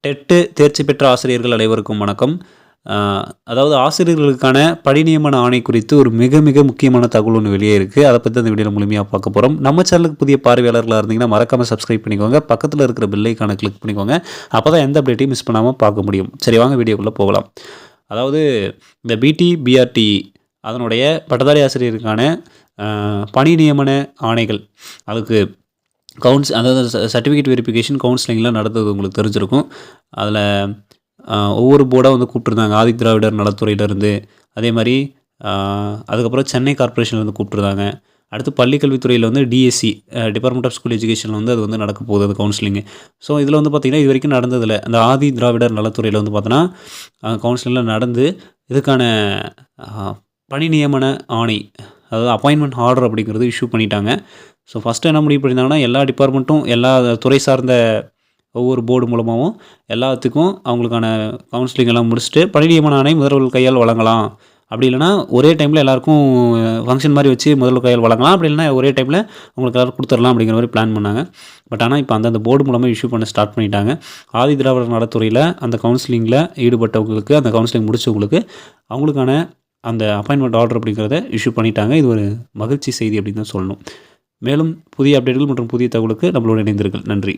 TET தேர்ச்சி பெற்ற ஆசிரியர்கள் அனைவருக்கும் வணக்கம். அ அதாவது ஆசிரியர்களுக்கான பணி நியமன ஆணை குறித்து ஒரு மிக மிக முக்கியமான தகவல் ஒன்று வெளியே இருக்குது. அதை பற்றி இந்த வீடியோல முழுமையாக பார்க்க போகிறோம். நம்ம சேனலுக்கு புதிய பார்வையாளர்களாக இருந்தீங்கன்னா மறக்காமல் சப்ஸ்கிரைப் பண்ணிக்கோங்க. பக்கத்தில் இருக்கிற பெல் ஐகானை கிளிக் பண்ணிக்கோங்க. அப்போ தான் எந்த அப்டேட்டையும் மிஸ் பண்ணாமல் பார்க்க முடியும். சரி, வாங்க வீடியோக்குள்ளே போகலாம். அதாவது இந்த பிடி, பிஆர்டி அதனுடைய பட்டதாரி ஆசிரியருக்கான பணி நியமன ஆணைகள், அதுக்கு அதாவது சர்டிஃபிகேட் வெரிஃபிகேஷன் கவுன்சிலிங்லாம் நடந்தது உங்களுக்கு தெரிஞ்சிருக்கும். அதில் ஒவ்வொரு போர்டாக வந்து கூப்பிட்ருந்தாங்க. ஆதி திராவிடர் நலத்துறையிலேருந்து, அதே மாதிரி அதுக்கப்புறம் சென்னை கார்ப்பரேஷன்லேருந்து கூப்பிட்ருந்தாங்க. அடுத்து பள்ளிக்கல்வித்துறையில் வந்து டிஎஸ்சி, டிபார்ட்மெண்ட் ஆஃப் ஸ்கூல் எஜுகேஷனில் வந்து அது வந்து நடக்க போகுது அந்த கவுன்சிலிங்கு. ஸோ இதில் வந்து பார்த்திங்கன்னா இது வரைக்கும் நடந்ததில்லை. அந்த ஆதி திராவிடர் நலத்துறையில் வந்து பார்த்தோன்னா கவுன்சிலிங்கில் நடந்து இதுக்கான பணி நியமன ஆணை, அதாவது அப்பாயின்மெண்ட் ஆர்டர் அப்படிங்கிறது இஷ்யூ பண்ணிட்டாங்க. ஸோ ஃபஸ்ட்டு என்ன முடிவு பண்ணியிருந்தாங்கன்னா, எல்லா டிபார்ட்மெண்ட்டும் எல்லா துறை சார்ந்த ஒவ்வொரு போர்டு மூலமாகவும் எல்லாத்துக்கும் அவங்களுக்கான கவுன்சிலிங் எல்லாம் முடிச்சுட்டு பணி நியமன ஆணை முதல்வர் கையால் வழங்கலாம். அப்படி இல்லைனா ஒரே டைமில் எல்லாேருக்கும் ஃபங்க்ஷன் மாதிரி வச்சு முதல்வர் கையால் வழங்கலாம். அப்படி இல்லைனா ஒரே டைமில் உங்களுக்கு எல்லாரும் கொடுத்துடலாம் அப்படிங்கிற மாதிரி பிளான் பண்ணாங்க. பட் ஆனால் இப்போ அந்தந்த போர்டு மூலமாக இஷ்யூ பண்ண ஸ்டார்ட் பண்ணிட்டாங்க. ஆதி திராவிடர் நலத்துறையில் அந்த கவுன்சிலிங்கில் ஈடுபட்டவங்களுக்கு, அந்த கவுன்சிலிங் முடித்தவங்களுக்கு அவங்களுக்கான அந்த அப்பாயின்மெண்ட் ஆர்டர் அப்படிங்கிறத இஷ்யூ பண்ணிட்டாங்க. இது ஒரு மகிழ்ச்சி செய்தி அப்படின்னு தான் சொல்லணும். மேலும் புதிய அப்டேட்டுகள் மற்றும் புதிய தகவலுக்கு நம்மளோட இணைந்திருங்கள். நன்றி.